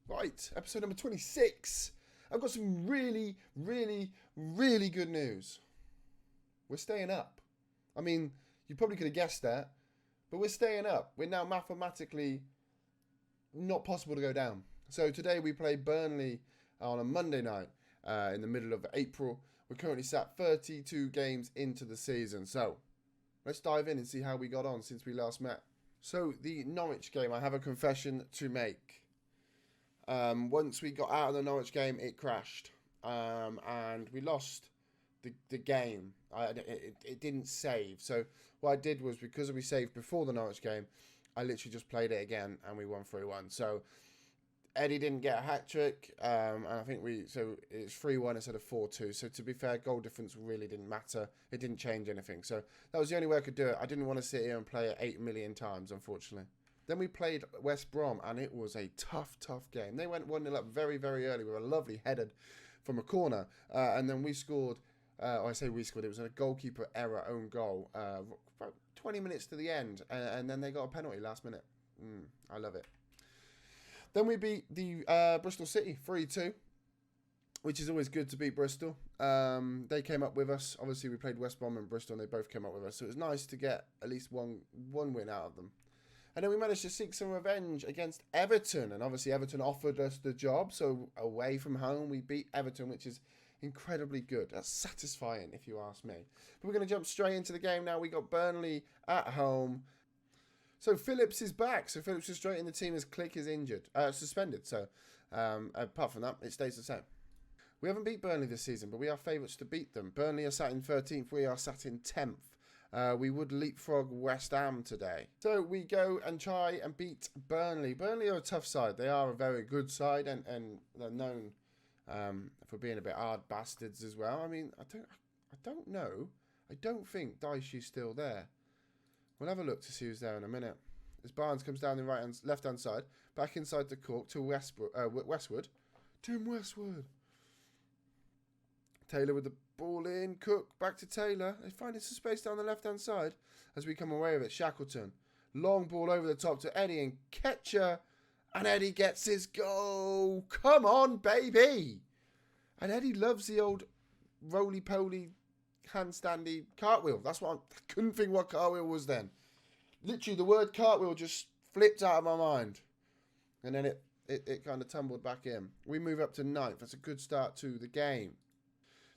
Right, episode number 26. I've got some really, really, really good news. We're staying up. I mean, you probably could have guessed that, but we're staying up. We're now mathematically not possible to go down. So today we play Burnley on a Monday night in the middle of April. We're currently sat 32 games into the season. So let's dive in and see how we got on since we last met. So the Norwich game, I have a confession to make. Once we got out of the Norwich game, it crashed, and we lost the game. It didn't save. So what I did was, because we saved before the Norwich game, I literally just played it again, and we won 3-1. So Eddie didn't get a hat trick, and I think it's 3-1 instead of 4-2. So to be fair, goal difference really didn't matter. It didn't change anything. So that was the only way I could do it. I didn't want to sit here and play it 8 million times, unfortunately. Then we played West Brom, and it was a tough game. They went 1-0 up very, very early with a lovely header from a corner. And then we scored, I say we scored, it was a goalkeeper error, own goal, about 20 minutes to the end. And then they got a penalty last minute. I love it. Then we beat the Bristol City 3-2. Which is always good to beat Bristol. They came up with us. Obviously, we played West Brom and Bristol, and they both came up with us. So it was nice to get at least one win out of them. And then we managed to seek some revenge against Everton. And obviously Everton offered us the job. So away from home, we beat Everton, which is incredibly good. That's satisfying, if you ask me. But we're going to jump straight into the game now. We got Burnley at home. So Phillips is back. So Phillips is straight in the team as Click is suspended. So apart from that, it stays the same. We haven't beat Burnley this season, but we are favourites to beat them. Burnley are sat in 13th. We are sat in 10th. We would leapfrog West Ham today. So we go and try and beat Burnley. Burnley are a tough side. They are a very good side, and they're known for being a bit hard bastards as well. I mean, I don't know. I don't think Dicey's still there. We'll have a look to see who's there in a minute. As Barnes comes down the left-hand side, back inside the cork to Westwood. Tim Westwood. Taylor with the ball in. Cook back to Taylor. They find some space down the left-hand side as we come away with it. Shackleton. Long ball over the top to Eddie and Ketcher. And Eddie gets his goal. Come on, baby. And Eddie loves the old roly-poly, handstandy cartwheel. That's what I couldn't think what cartwheel was then. Literally, the word cartwheel just flipped out of my mind. And then it kind of tumbled back in. We move up to 9th. That's a good start to the game.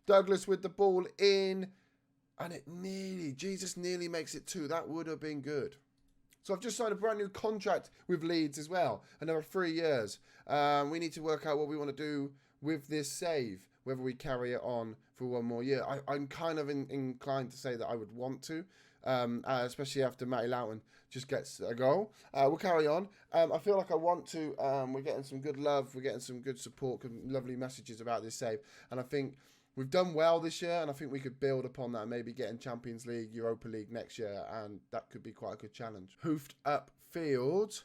Douglas with the ball in, and it nearly makes it 2. That would have been good. So I've just signed a brand new contract with Leeds as well, another 3 years. We need to work out what we want to do with this save, whether we carry it on for 1 more year. I'm kind of inclined to say that I would want to, especially after Matty Loughton just gets a goal. We'll carry on. I feel like I want to. We're getting some good love. We're getting some good support, lovely messages about this save, and I think we've done well this year, and I think we could build upon that and maybe get in Champions League, Europa League next year, and that could be quite a good challenge. Hoofed up field.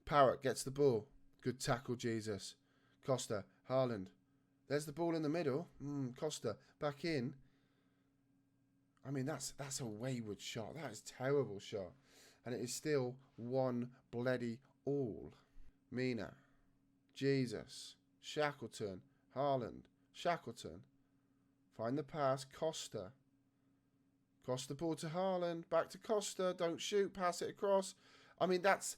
Parrott gets the ball. Good tackle, Jesus. Costa, Haaland. There's the ball in the middle. Costa, back in. I mean, that's a wayward shot. That is a terrible shot. And it is still 1 bloody all. Mina. Jesus. Shackleton. Haaland. Shackleton. Find the pass. Costa. Costa ball to Haaland. Back to Costa. Don't shoot. Pass it across. I mean, that's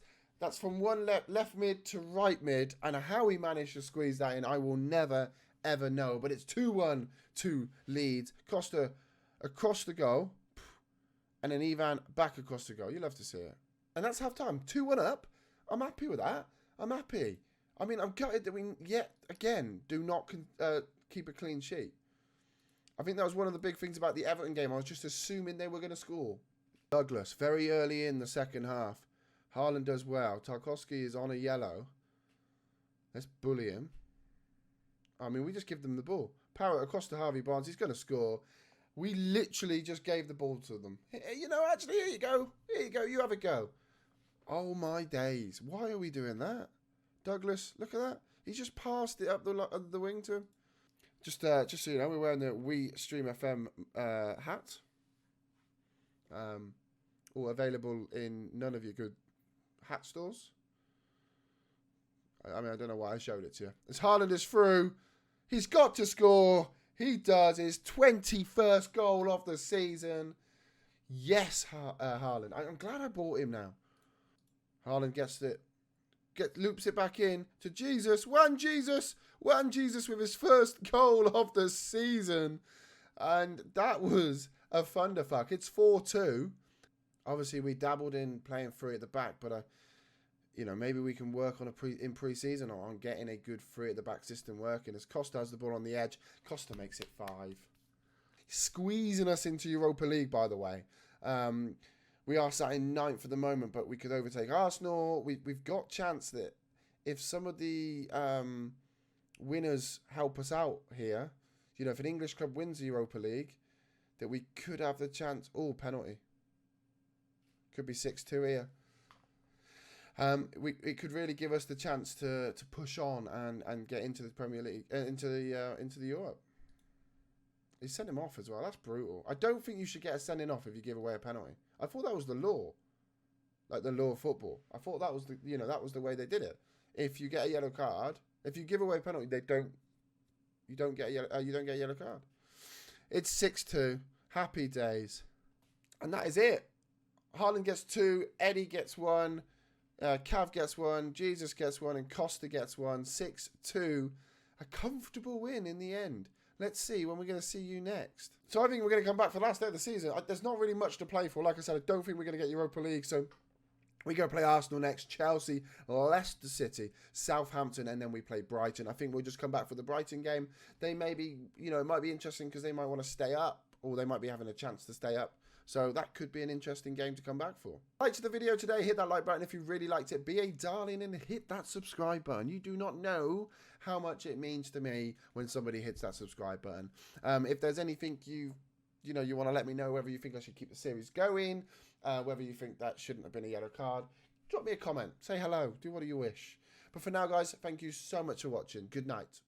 from one left mid to right mid. And how he managed to squeeze that in, I will never, ever know. But it's 2-1 to Leeds. Costa across the goal. And then Ivan back across the goal. You love to see it. And that's half time. 2-1 up. I'm happy with that. I'm happy. I mean, I'm gutted that we yet again do not keep a clean sheet. I think that was one of the big things about the Everton game. I was just assuming they were going to score. Douglas, very early in the second half. Haaland does well. Tarkowski is on a yellow. Let's bully him. I mean, we just give them the ball. Parrott across to Harvey Barnes. He's going to score. We literally just gave the ball to them. You know, actually, here you go. Here you go. You have a go. Oh, my days. Why are we doing that? Douglas, look at that. He just passed it up the wing to him. Just so you know, we're wearing the We Stream FM hat. All available in none of your good hat stores. I mean, I don't know why I showed it to you. As Haaland is through, he's got to score. He does. His 21st goal of the season. Yes, Haaland. I'm glad I bought him now. Haaland gets it. Loops it back in to Jesus. One Jesus with his first goal of the season. And that was a thunderfuck. It's 4-2. Obviously, we dabbled in playing three at the back, but maybe we can work on in pre-season on getting a good three at the back system working. As Costa has the ball on the edge, Costa makes it 5. Squeezing us into Europa League, by the way. We are sat in 9th at the moment, but we could overtake Arsenal. We've got chance that if some of the winners help us out here, if an English club wins the Europa League, that we could have the chance. Oh, penalty. Could be 6-2 here. It could really give us the chance to push on and get into the Premier League, into the Europe. He sent him off as well. That's brutal. I don't think you should get a sending off if you give away a penalty. I thought that was the law, like the law of football. I thought that was that was the way they did it. If you get a yellow card, if you give away a penalty, you don't get a yellow card. It's 6-2. Happy days, and that is it. Haaland gets 2. Eddie gets 1. Cav gets 1. Jesus gets 1, and Costa gets 1. 6-2. A comfortable win in the end. Let's see when we're going to see you next. So I think we're going to come back for the last day of the season. There's not really much to play for. Like I said, I don't think we're going to get Europa League. So we go play Arsenal next, Chelsea, Leicester City, Southampton, and then we play Brighton. I think we'll just come back for the Brighton game. They may be, it might be interesting because they might want to stay up, or they might be having a chance to stay up. So that could be an interesting game to come back for. Liked the video today, hit that like button if you really liked it. Be a darling and hit that subscribe button. You do not know how much it means to me when somebody hits that subscribe button. If there's anything you want to let me know, whether you think I should keep the series going, whether you think that shouldn't have been a yellow card, drop me a comment. Say hello. Do what you wish. But for now, guys, thank you so much for watching. Good night.